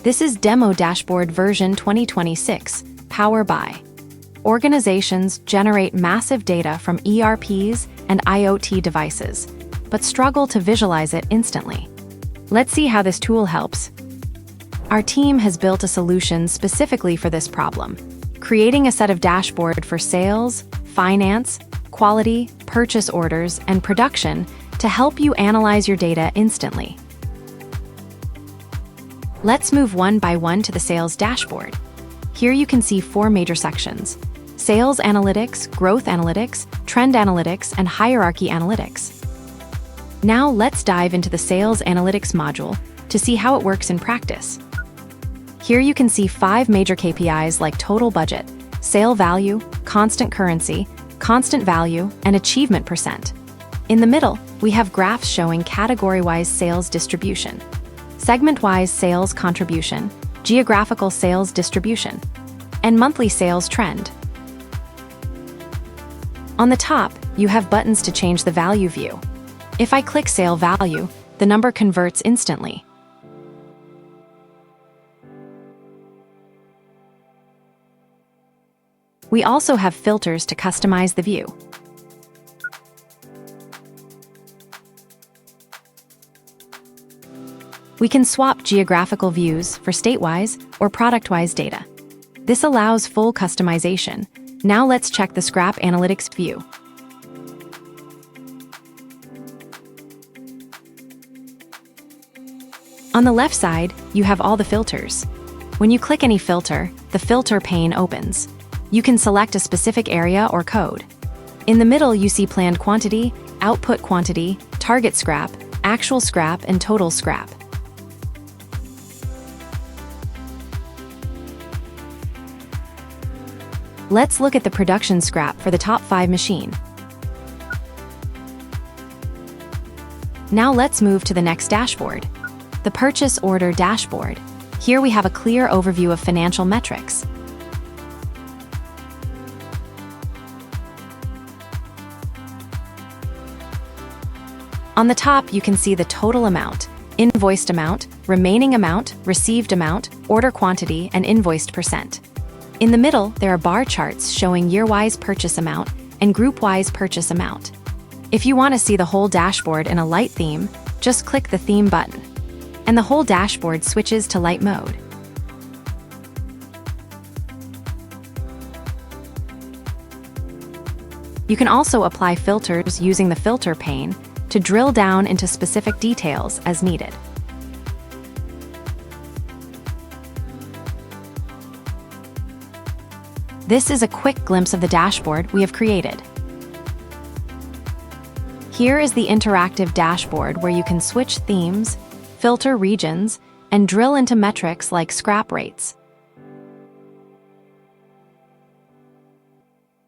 This is Demo Dashboard version 2026, Power BI. Organizations generate massive data from ERPs and IoT devices, but struggle to visualize it instantly. Let's see how this tool helps. Our team has built a solution specifically for this problem, creating a set of dashboard for sales, finance, quality, purchase orders, and production to help you analyze your data instantly. Let's move one by one to the sales dashboard. Here you can see 4 major sections: sales analytics, growth analytics, trend analytics, and hierarchy analytics. Now let's dive into the sales analytics module to see how it works in practice. Here you can see 5 major KPIs like total budget, sale value, constant currency, constant value, and achievement percent. In the middle, we have graphs showing category-wise sales distribution, segment-wise sales contribution, geographical sales distribution, and monthly sales trend. On the top, you have buttons to change the value view. If I click sale value, the number converts instantly. We also have filters to customize the view. We can swap geographical views for state-wise or product-wise data. This allows full customization. Now let's check the scrap analytics view. On the left side, you have all the filters. When you click any filter, the filter pane opens. You can select a specific area or code. In the middle, you see planned quantity, output quantity, target scrap, actual scrap, and total scrap. Let's look at the production scrap for the top 5 machine. Now let's move to the next dashboard, the purchase order dashboard. Here we have a clear overview of financial metrics. On the top, you can see the total amount, invoiced amount, remaining amount, received amount, order quantity, and invoiced percent. In the middle, there are bar charts showing year-wise purchase amount and group-wise purchase amount. If you want to see the whole dashboard in a light theme, just click the theme button, and the whole dashboard switches to light mode. You can also apply filters using the filter pane to drill down into specific details as needed. This is a quick glimpse of the dashboard we have created. Here is the interactive dashboard where you can switch themes, filter regions, and drill into metrics like scrap rates.